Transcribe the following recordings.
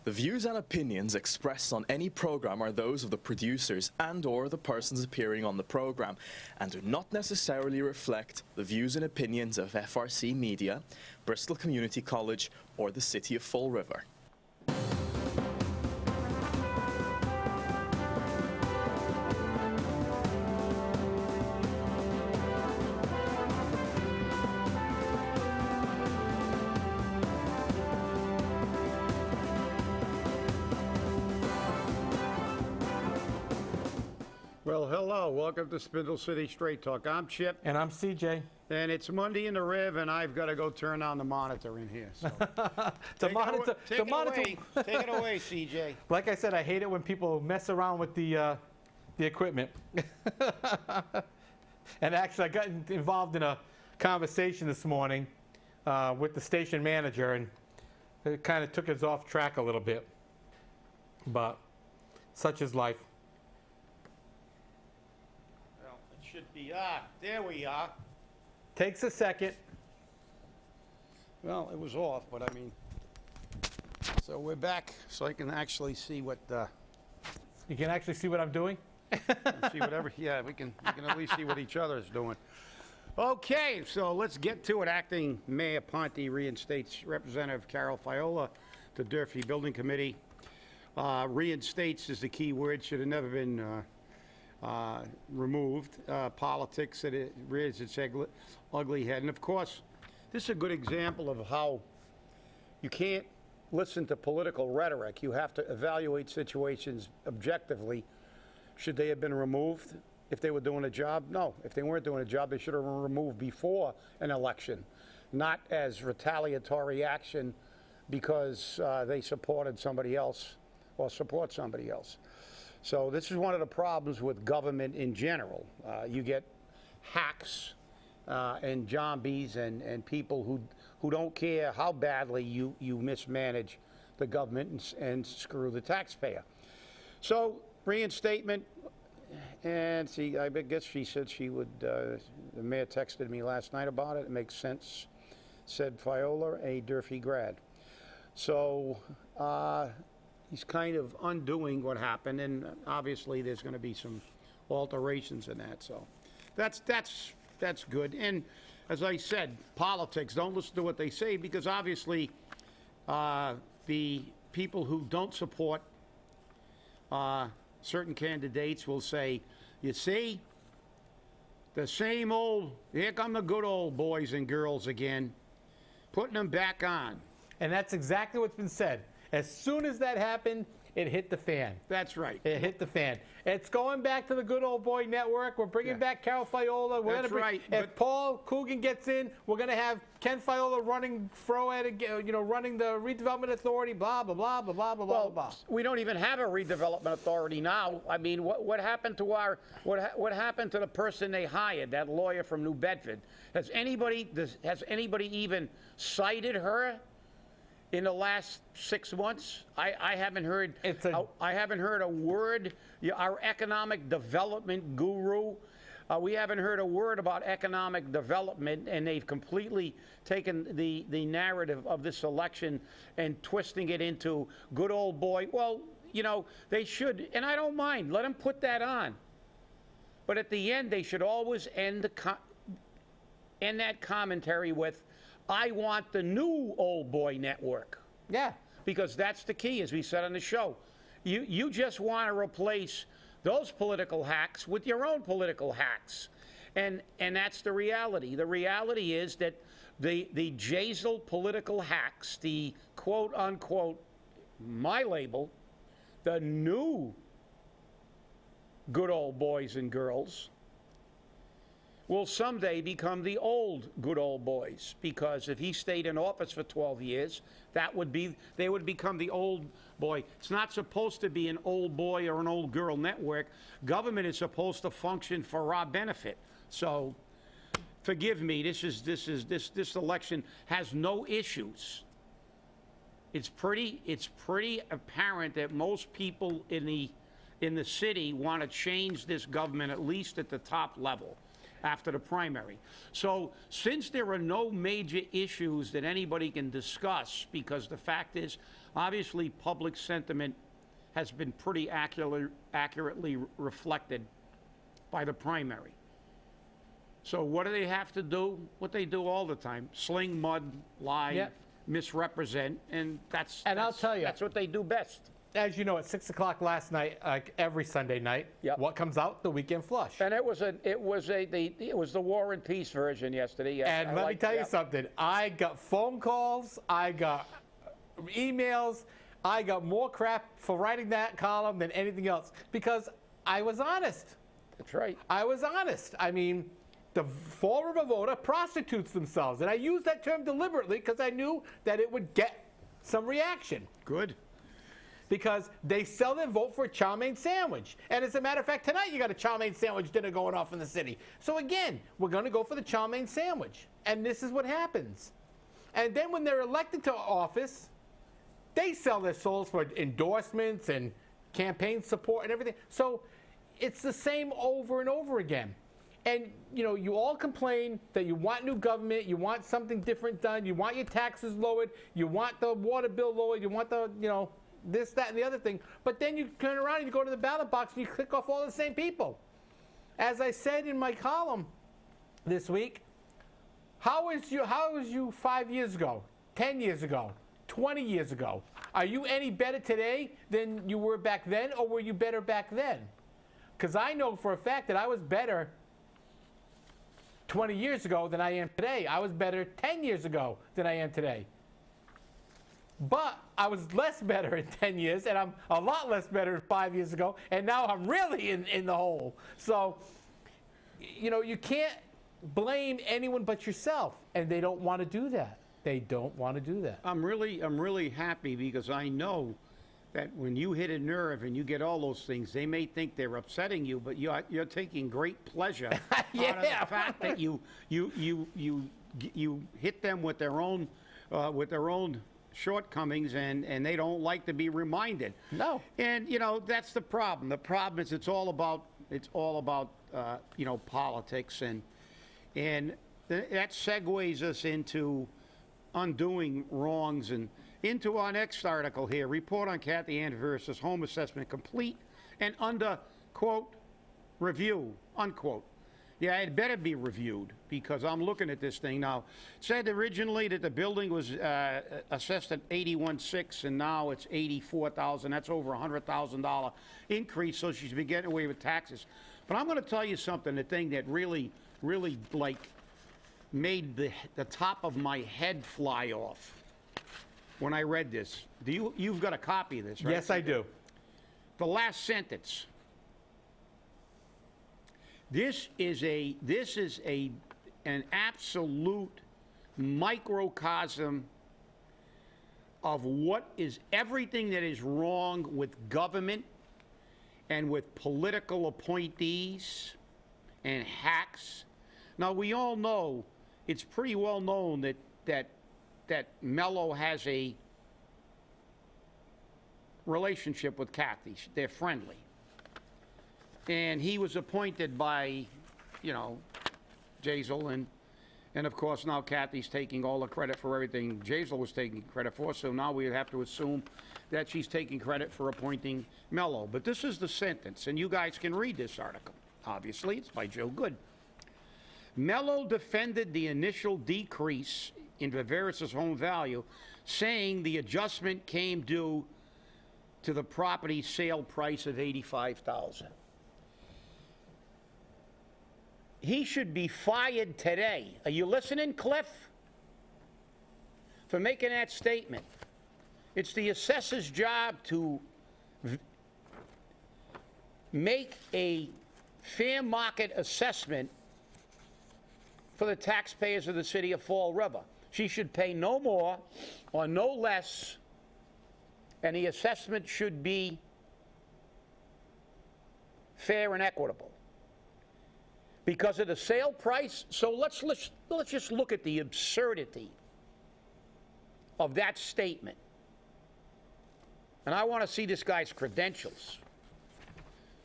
The views and opinions expressed on any program are those of the producers and/or the persons appearing on the program and do not necessarily reflect the views and opinions of FRC Media, Bristol Community College, or the City of Fall River. Well, hello. Welcome to Spindle City Straight Talk. I'm Chip. And I'm CJ. And it's Monday in the Riv, and I've got to go turn on the monitor in here. So. Take it away, CJ. Like I said, I hate it when people mess around with the equipment. And actually, I got involved in a conversation this morning with the station manager, and it kind of took us off track a little bit. But such is life. Should be, there we are. Takes a second. Well, it was off, but I mean, so we're back, so I can actually see what, You can actually see what I'm doing? see whatever, yeah, we can at least see what each other's doing. Okay, so let's get to it. Acting Mayor Ponte reinstates Representative Carole Fiola to Durfee Building Committee. Reinstates is the key word, should have never been, removed. Politics, it rears its ugly head. And of course, this is a good example of how you can't listen to political rhetoric. You have to evaluate situations objectively. Should they have been removed if they were doing a job? No. If they weren't doing a job, they should have been removed before an election, not as retaliatory action because they supported somebody else or support somebody else. So this is one of the problems with government in general. You get hacks and zombies and people who don't care how badly you mismanage the government and screw the taxpayer. So reinstatement, and see, I guess she said she would, the mayor texted me last night about it. It makes sense, said Fiola, a Durfee grad. So, he's kind of undoing what happened, and obviously there's going to be some alterations in that. So that's good. And as I said, politics, don't listen to what they say, because obviously the people who don't support certain candidates will say, you see, the same old, here come the good old boys and girls again, putting them back on. And that's exactly what's been said. As soon as that happened, it hit the fan. That's right. It hit the fan. It's going back to the good old boy network. We're bringing back Carole Fiola. That's right. If Paul Coogan gets in, we're going to have Ken Fiola running running the redevelopment authority. Blah blah blah blah blah blah blah blah. We don't even have a redevelopment authority now. I mean, what happened to our what happened to the person they hired? That lawyer from New Bedford. Has anybody even cited her in the last 6 months? I haven't heard. I haven't heard a word. Our economic development guru, we haven't heard a word about economic development, and they've completely taken the narrative of this election and twisting it into good old boy. Well, they should, and I don't mind. Let them put that on. But at the end, they should always end that commentary with, I want the new old boy network. Yeah. Because that's the key, as we said on the show. You just want to replace those political hacks with your own political hacks. And that's the reality. The reality is that the Jazel political hacks, the quote unquote, my label, the new good old boys and girls, will someday become the old good old boys, because if he stayed in office for 12 years, they would become the old boy. It's not supposed to be an old boy or an old girl network. Government is supposed to function for our benefit. So, forgive me. This election has no issues. It's pretty apparent that most people in the city want to change this government, at least at the top level. after the primary. So since there are no major issues that anybody can discuss, because the fact is, obviously, public sentiment has been pretty accurately reflected by the primary. So what do they have to do? What they do all the time: sling mud, lie, Yep. misrepresent, and I'll tell you, that's what they do best. as you know, at 6 o'clock last night, like every Sunday night, Yep. what comes out? The weekend flush. And it was the War and Peace version yesterday. Yes, And let me tell you something. I got phone calls, I got emails, I got more crap for writing that column than anything else because I was honest. That's right. I was honest. I mean, the Fall River voter prostitutes themselves. And I use that term deliberately because I knew that it would get some reaction. Good. Because they sell their vote for a chow mein sandwich. And as a matter of fact, tonight you got a chow mein sandwich dinner going off in the city. So again, we're going to go for the chow mein sandwich. And this is what happens. And then when they're elected to office, they sell their souls for endorsements and campaign support and everything. So it's the same over and over again. And, you know, you all complain that you want new government, you want something different done, you want your taxes lowered, you want the water bill lowered, you want the, you know, this, that, and the other thing. But then you turn around and you go to the ballot box and you click off all the same people. As I said in my column this week, how was you 5 years ago, 10 years ago, 20 years ago? Are you any better today than you were back then, or were you better back then? Because I know for a fact that I was better 20 years ago than I am today. I was better 10 years ago than I am today. But I was less better in 10 years, and I'm a lot less better 5 years ago, and now I'm really in the hole. So, you know, you can't blame anyone but yourself, and they don't want to do that. They don't want to do that. I'm really happy because I know that when you hit a nerve and you get all those things, they may think they're upsetting you, but you're taking great pleasure out of the fact that you hit them with their own shortcomings, and they don't like to be reminded. No. And you know that's the problem. The problem is it's all about you know, politics, and that segues us into undoing wrongs and into our next article here. Report on Cathy Ann Viveiros' home assessment complete and under, quote, review, unquote. Yeah, it better be reviewed because I'm looking at this thing now. It said originally that the building was assessed at $81,600 and now it's $84,000. That's over $100,000 increase, so she should be getting away with taxes. But I'm going to tell you something, the thing that really like made the top of my head fly off when I read this. You've got a copy of this, right? Yes, I do. The last sentence. This is an absolute microcosm of what is everything that is wrong with government and with political appointees and hacks. Now, we all know, it's pretty well known that Mello has a relationship with Cathy. They're friendly. And he was appointed by, you know, Jazel, and of course now Cathy's taking all the credit for everything Jazel was taking credit for, so now we have to assume that she's taking credit for appointing Mello. But this is the sentence, and you guys can read this article. Obviously, it's by Joe Good. Mello defended the initial decrease in Viveiros' home value, saying the adjustment came due to the property sale price of $85,000. He should be fired today. Are you listening, Cliff? For making that statement. It's the assessor's job to make a fair market assessment for the taxpayers of the city of Fall River. She should pay no more or no less, and the assessment should be fair and equitable. Because of the sale price, so let's just look at the absurdity of that statement. And I want to see this guy's credentials.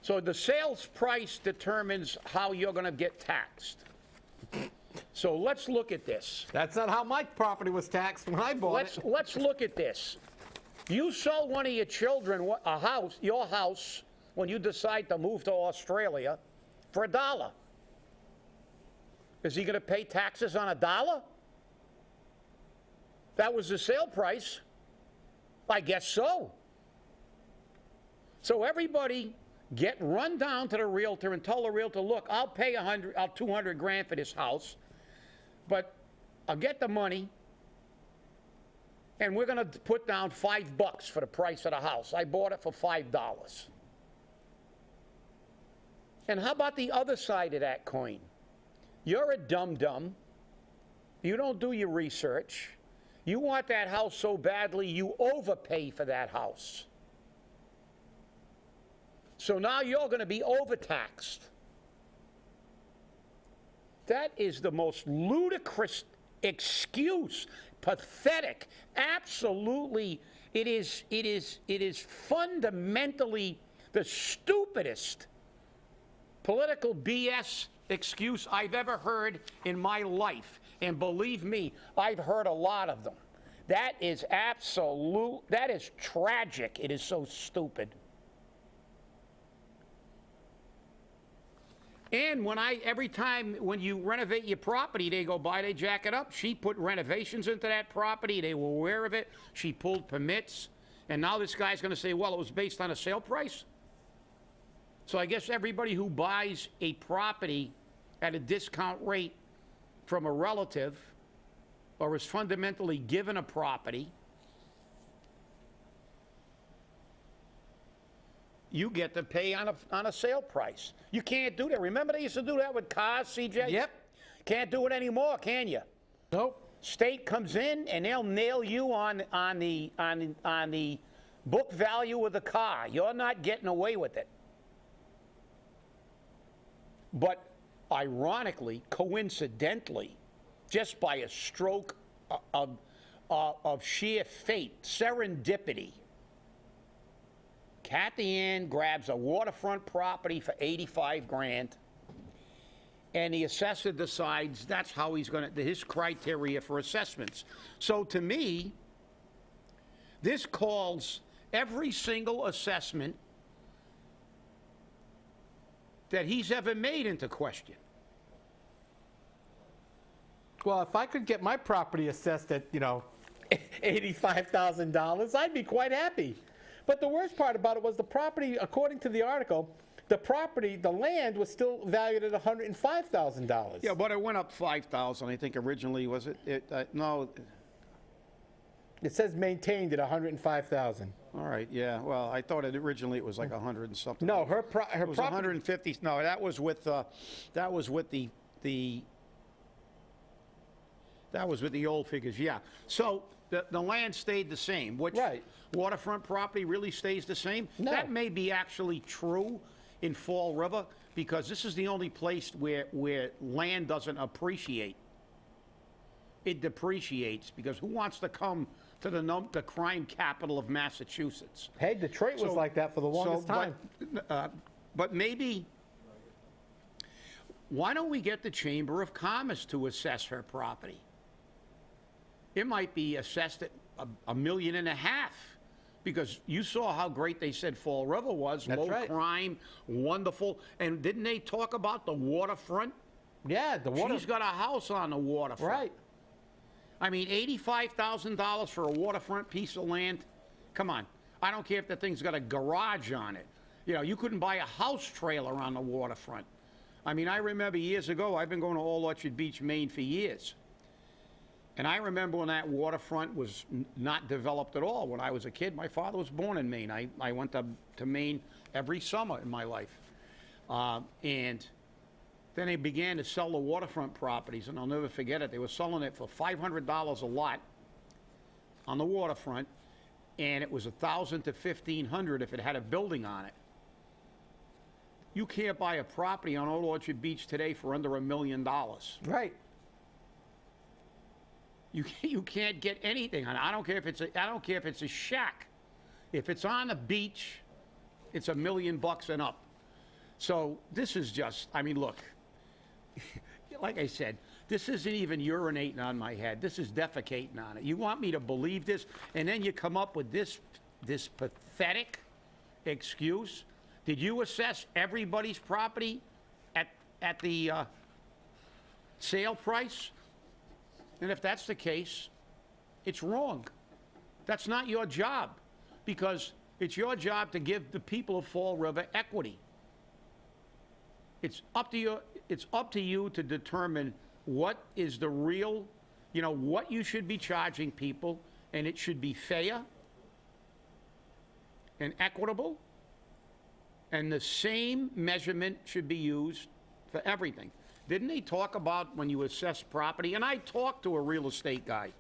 So the sales price determines how you're going to get taxed. So let's look at this. That's not how my property was taxed when I bought it. Let's look at this. You sell one of your children a house, your house, when you decide to move to Australia for $1. Is he going to pay taxes on $1? That was the sale price. I guess so. So everybody run down to the realtor and tell the realtor, look, I'll pay $200,000 for this house, but I'll get the money, and we're going to put down $5 for the price of the house. I bought it for $5. And how about the other side of that coin? You're a dum-dum. You don't do your research. You want that house so badly, you overpay for that house. So now you're going to be overtaxed. That is the most ludicrous excuse, pathetic, absolutely. It is fundamentally the stupidest political BS excuse I've ever heard in my life. And believe me, I've heard a lot of them. That is that is tragic. It is so stupid. And every time when you renovate your property, they go by, they jack it up. She put renovations into that property. They were aware of it. She pulled permits. And now this guy's going to say, well, it was based on a sale price. So I guess everybody who buys a property at a discount rate from a relative or is fundamentally given a property, you get to pay on a sale price. You can't do that. Remember they used to do that with cars, CJ? Yep. Can't do it anymore, can you? Nope. State comes in and they'll nail you on the book value of the car. You're not getting away with it. But ironically, coincidentally, just by a stroke of sheer fate, serendipity, Cathy Ann grabs a waterfront property for $85,000, and the assessor decides that's how he's going to, his criteria for assessments. So to me, this calls every single assessment that he's ever made into question. Well, if I could get my property assessed at, $85,000, I'd be quite happy. But the worst part about it was the property, according to the article, the land was still valued at $105,000. Yeah, but it went up $5,000, I think originally, was it? No. It says maintained at $105,000. All right, yeah. Well, I thought originally it was like 100 and something. No, her it was property. 150. No, that was with the old figures. Yeah. So the land stayed the same, which Right. waterfront property really stays the same. No. That may be actually true in Fall River because this is the only place where land doesn't appreciate. It depreciates because who wants to come to the crime capital of Massachusetts? Hey, Detroit was like that for the longest time. But maybe, why don't we get the Chamber of Commerce to assess her property? It might be assessed at $1.5 million, because you saw how great they said Fall River was. That's Low right. crime, wonderful. And didn't they talk about the waterfront? Yeah, the water. She's got a house on the waterfront. Right. I mean, $85,000 for a waterfront piece of land? Come on. I don't care if the thing's got a garage on it. You couldn't buy a house trailer on the waterfront. I mean, I remember years ago, I've been going to Old Orchard Beach, Maine for years. And I remember when that waterfront was not developed at all. When I was a kid, my father was born in Maine. I went to Maine every summer in my life. And then they began to sell the waterfront properties, and I'll never forget it. They were selling it for $500 a lot on the waterfront, and it was $1,000 to $1,500 if it had a building on it. You can't buy a property on Old Orchard Beach today for under $1 million. Right. You can't get anything on it. I don't care if it's a shack. If it's on the beach, it's $1 million and up. So this is just, I mean, look, like I said, this isn't even urinating on my head. This is defecating on it. You want me to believe this, and then you come up with this pathetic excuse? Did you assess everybody's property at the sale price? And if that's the case, it's wrong. That's not your job, because it's your job to give the people of Fall River equity. It's up to you to determine what is the real, what you should be charging people, and it should be fair and equitable, and the same measurement should be used for everything. Didn't they talk about when you assess property? And I talked to a real estate guy,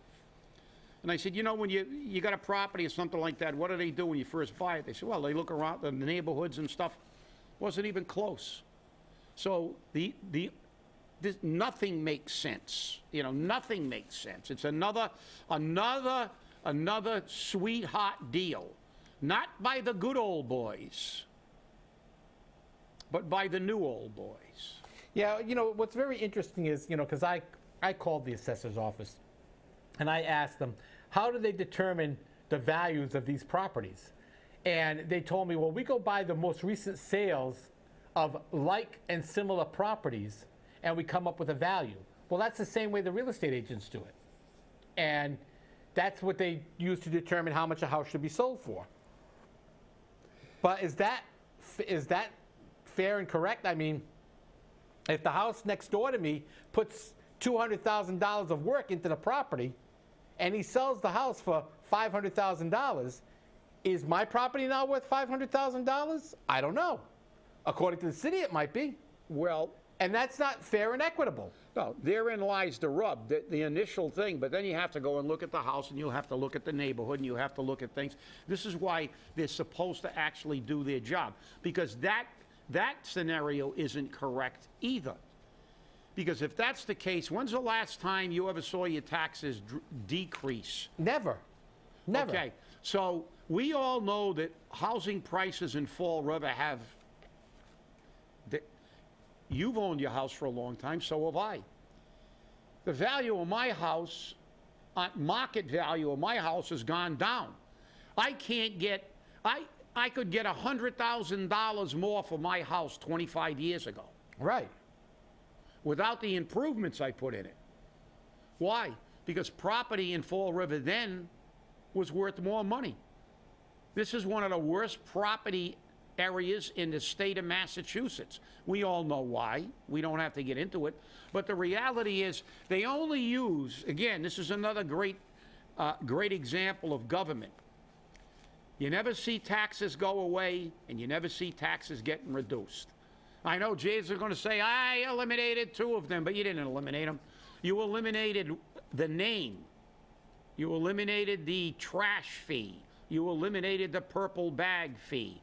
and I said, when you got a property or something like that, what do they do when you first buy it? They said, well, they look around the neighborhoods and stuff. Wasn't even close. So nothing makes sense. Nothing makes sense. It's another sweetheart deal, not by the good old boys, but by the new old boys. Yeah, what's very interesting is, because I called the assessor's office and I asked them, how do they determine the values of these properties? And they told me, well, we go by the most recent sales of like and similar properties, and we come up with a value. Well, that's the same way the real estate agents do it. And that's what they use to determine how much a house should be sold for. But is that fair and correct? I mean, if the house next door to me puts $200,000 of work into the property, and he sells the house for $500,000, is my property now worth $500,000? I don't know. According to the city, it might be. Well, and that's not fair and equitable. No, therein lies the rub, the initial thing, but then you have to go and look at the house, and you'll have to look at the neighborhood, and you have to look at things. This is why they're supposed to actually do their job, because that scenario isn't correct either. Because if that's the case, when's the last time you ever saw your taxes decrease? Never. Never. Okay, so we all know that housing prices in Fall River have... You've owned your house for a long time, so have I. The value of my house, market value of my house has gone down. I could get $100,000 more for my house 25 years ago. Right. Without the improvements I put in it. Why? Because property in Fall River then was worth more money. This is one of the worst property areas in the state of Massachusetts. We all know why. We don't have to get into it. But the reality is they only use, again, this is another great example of government. You never see taxes go away, and you never see taxes getting reduced. I know Jays are going to say, I eliminated 2 of them, but you didn't eliminate them. You eliminated the name. You eliminated the trash fee. You eliminated the purple bag fee.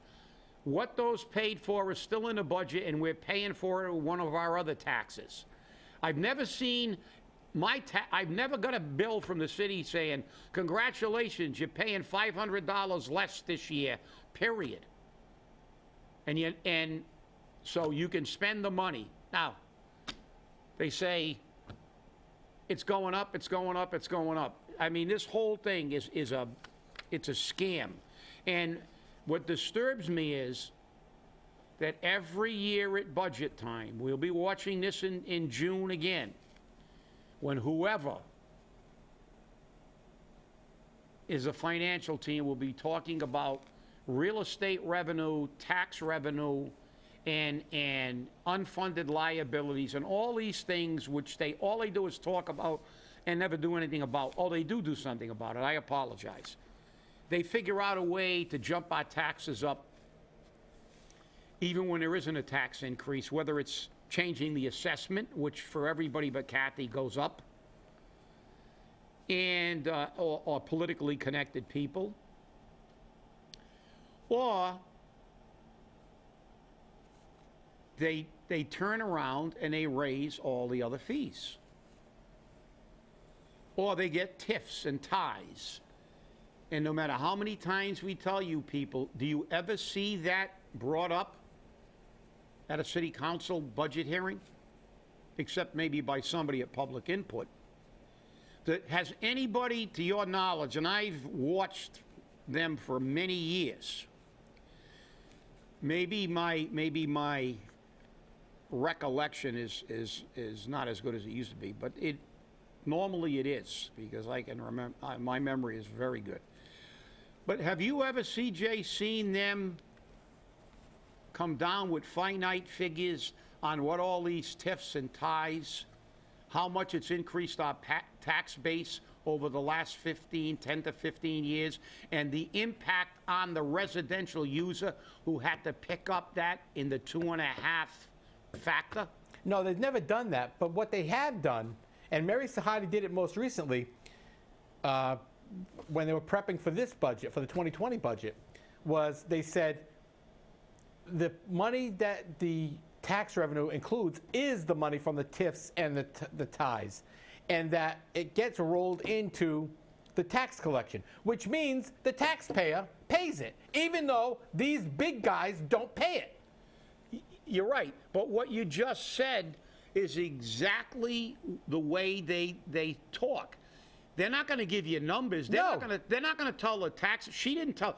What those paid for is still in the budget, and we're paying for it with one of our other taxes. I've never seen I've never got a bill from the city saying, congratulations, you're paying $500 less this year, period. And so you can spend the money. Now, they say it's going up, it's going up, it's going up. I mean, this whole thing it's a scam. And what disturbs me is that every year at budget time, we'll be watching this in June again, when whoever is a financial team will be talking about real estate revenue, tax revenue, and unfunded liabilities, and all these things which all they do is talk about and never do anything about. Oh, they do something about it. I apologize. They figure out a way to jump our taxes up even when there isn't a tax increase, whether it's changing the assessment, which for everybody but Cathy goes up, and or politically connected people, or they turn around and they raise all the other fees, or they get TIFs and ties. And no matter how many times we tell you people, do you ever see that brought up at a city council budget hearing? except maybe by somebody at public input. Has anybody, to your knowledge, and I've watched them for many years, maybe my recollection is not as good as it used to be, but normally it is, because I can remember, my memory is very good. But have you ever, CJ, seen them come down with finite figures on what all these TIFs and ties, how much it's increased our tax base over the last 10 to 15 years, and the impact on the residential user who had to pick up that in the 2.5 factor? No, they've never done that. But what they have done, and Mary Sahadi did it most recently when they were prepping for this budget, for the 2020 budget, was they said the money that the tax revenue includes is the money from the TIFs and the ties, and that it gets rolled into the tax collection, which means the taxpayer pays it, even though these big guys don't pay it. You're right, but what you just said is exactly the way they talk. They're not going to give you numbers. They're not going to tell the tax. She didn't tell.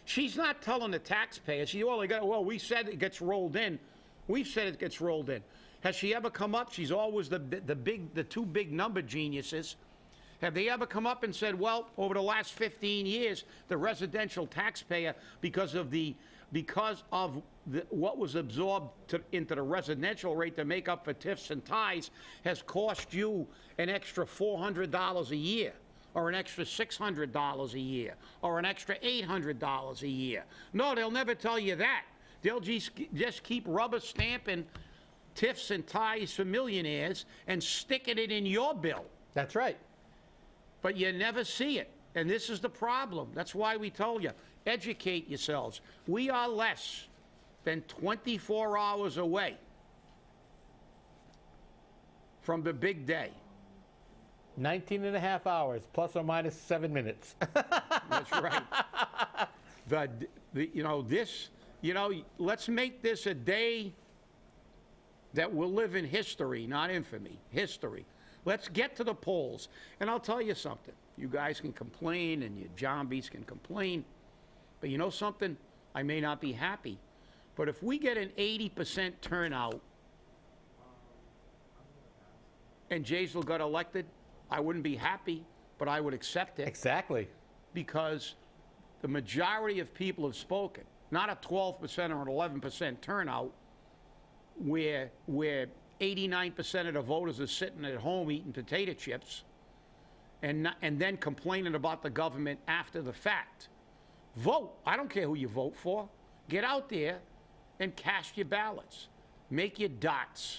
She's not telling the taxpayer. We said it gets rolled in. We've said it gets rolled in. Has she ever come up? She's always the two big number geniuses. Have they ever come up and said, well, over the last 15 years, the residential taxpayer, because of what was absorbed into the residential rate to make up for TIFs and ties, has cost you an extra $400 a year, or an extra $600 a year, or an extra $800 a year? No, they'll never tell you that. They'll just keep rubber stamping TIFs and ties for millionaires and sticking it in your bill. That's right. But you never see it. And this is the problem. That's why we told you, educate yourselves. We are less than 24 hours away from the big day. 19 and a half hours, plus or minus 7 minutes. That's right. Let's make this a day that will live in history, not infamy. History. Let's get to the polls. And I'll tell you something. You guys can complain, and you zombies can complain. But you know something? I may not be happy. But if we get an 80% turnout and Jaysville got elected, I wouldn't be happy, but I would accept it. Exactly. Because the majority of people have spoken. Not a 12% or an 11% turnout where 89% of the voters are sitting at home eating potato chips and then complaining about the government after the fact. Vote. I don't care who you vote for. Get out there and cast your ballots. Make your dots.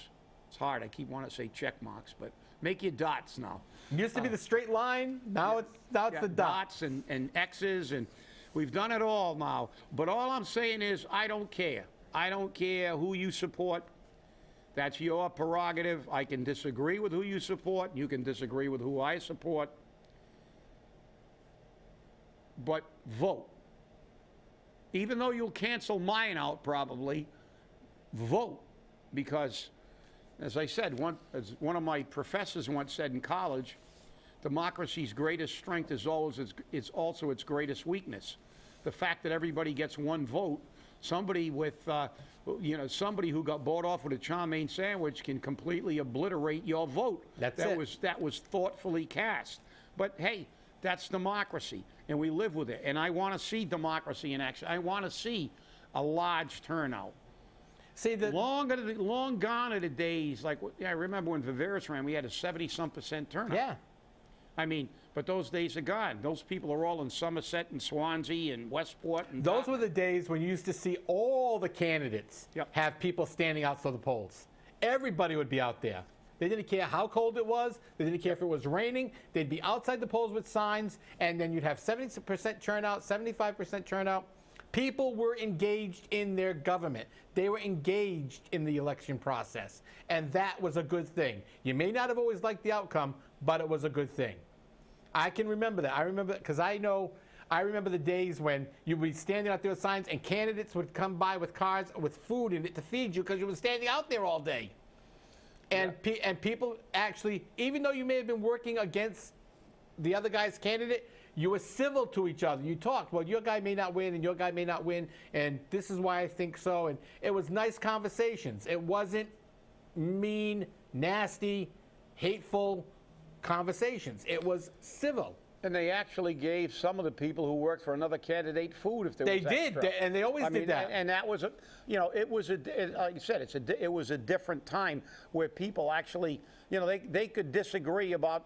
It's hard. I keep wanting to say check marks, but make your dots now. It used to be the straight line. Now it's the dots. and X's, and we've done it all now. But all I'm saying is I don't care. I don't care who you support. That's your prerogative. I can disagree with who you support. You can disagree with who I support. But vote. Even though you'll cancel mine out probably, vote. Because, as I said, as one of my professors once said in college, democracy's greatest strength is also its greatest weakness. The fact that everybody gets one vote, somebody who got bought off with a chow mein sandwich can completely obliterate your vote. That was thoughtfully cast. But hey, that's democracy, and we live with it. And I want to see democracy in action. I want to see a large turnout. See, long gone are the days, I remember when Viveiros ran, we had a 70-some% turnout. Yeah. I mean, but those days are gone. Those people are all in Somerset and Swansea and Westport. And those were the days when you used to see all the candidates have people standing outside the polls. Everybody would be out there. They didn't care how cold it was. They didn't care if it was raining. They'd be outside the polls with signs, and then you'd have 70% turnout, 75% turnout. People were engaged in their government. They were engaged in the election process, and that was a good thing. You may not have always liked the outcome, but it was a good thing. I can remember that. I remember because I remember the days when you would be standing out there with signs, and candidates would come by with cars with food in it to feed you because you were standing out there all day. And, and people actually, even though you may have been working against the other guy's candidate, you were civil to each other. You talked, well, your guy may not win and your guy may not win, and this is why I think so. And it was nice conversations. It wasn't mean, nasty, hateful conversations. It was civil. And they actually gave some of the people who worked for another candidate food if there was extra. They did, and they always did that. And that was, it was like you said, it was a different time where people actually, they could disagree about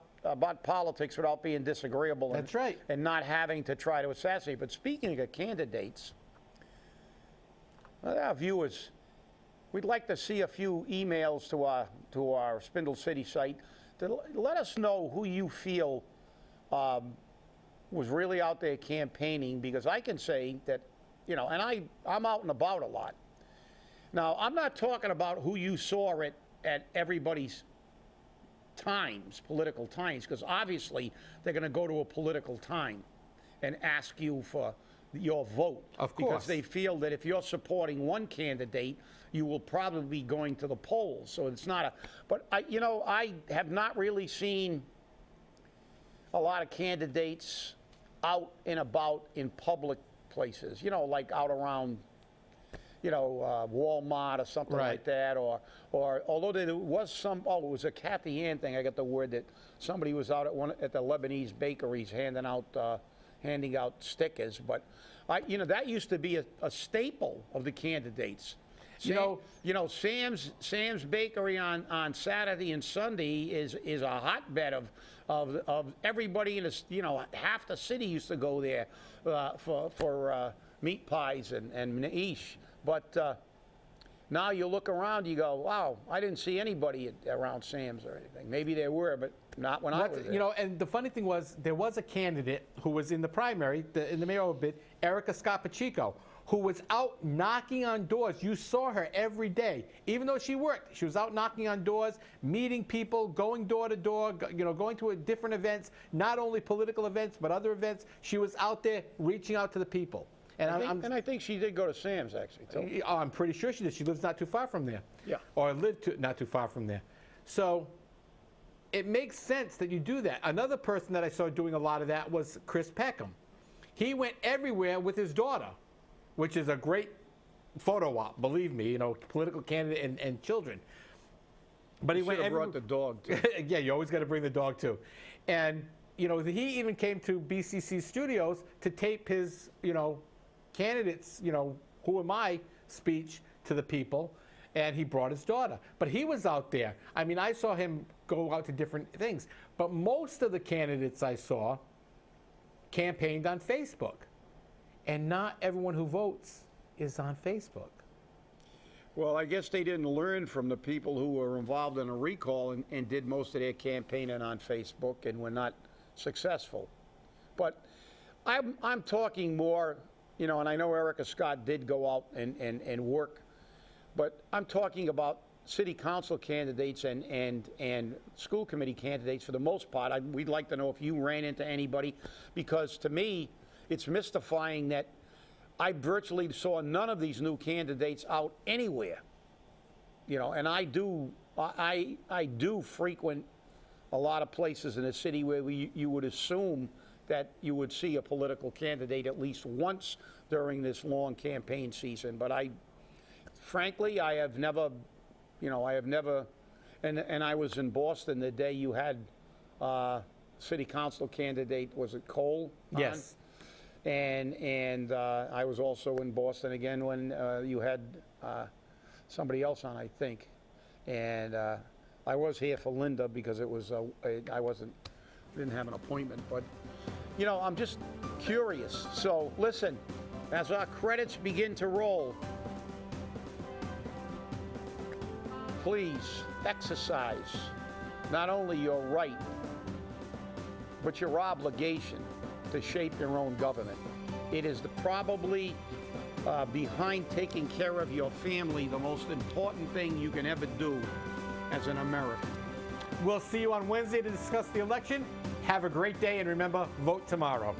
politics without being disagreeable. That's right. And not having to try to assassinate. But speaking of candidates, our viewers, we'd like to see a few emails to our Spindle City site to let us know who you feel was really out there campaigning, because I can say that, and I'm out and about a lot. Now, I'm not talking about who you saw at everybody's political times, because obviously they're going to go to a political time and ask you for your vote. Of course. Because they feel that if you're supporting one candidate, you will probably be going to the polls. So it's not but I have not really seen a lot of candidates out and about in public places, like out around, Walmart or something like that, or although there was some, it was a Cathy Ann thing. I got the word that somebody was out at the Lebanese bakeries handing out stickers, but that used to be a staple of the candidates. Sam's Bakery on Saturday and Sunday is a hotbed of everybody in half the city used to go there for meat pies and manish. But now you look around, you go, wow, I didn't see anybody around Sam's or anything. Maybe there were, but not when I was there. And the funny thing was, there was a candidate who was in the primary, in the mayoral bid, Erica Scapachico, who was out knocking on doors. You saw her every day. Even though she worked, she was out knocking on doors, meeting people, going door to door, going to different events, not only political events, but other events. She was out there reaching out to the people. And I think she did go to Sam's, actually, too. I'm pretty sure she did. She lives not too far from there. Yeah. Or lived not too far from there. So it makes sense that you do that. Another person that I saw doing a lot of that was Chris Peckham. He went everywhere with his daughter, which is a great photo op, believe me, political candidate and children. But he went everywhere. Brought the dog, too. Yeah, you always got to bring the dog, too. And, he even came to BCC Studios to tape his, candidates, who am I speech to the people, and he brought his daughter. But he was out there. I mean, I saw him go out to different things. But most of the candidates I saw campaigned on Facebook. And not everyone who votes is on Facebook. Well, I guess they didn't learn from the people who were involved in a recall and did most of their campaigning on Facebook and were not successful. But I'm talking more, and I know Erica Scott did go out and work, but I'm talking about city council candidates and school committee candidates for the most part. We'd like to know if you ran into anybody, because to me, it's mystifying that I virtually saw none of these new candidates out anywhere. And I do frequent a lot of places in the city where you would assume that you would see a political candidate at least once during this long campaign season. But frankly, I have never, and I was in Boston the day you had city council candidate, was it Cole? Yes. And I was also in Boston again when you had somebody else on, I think. And I was here for Linda because it was didn't have an appointment. But I'm just curious. So listen, as our credits begin to roll, please exercise not only your right, but your obligation to shape your own government. It is probably behind taking care of your family, the most important thing you can ever do as an American. We'll see you on Wednesday to discuss the election. Have a great day, and remember, vote tomorrow.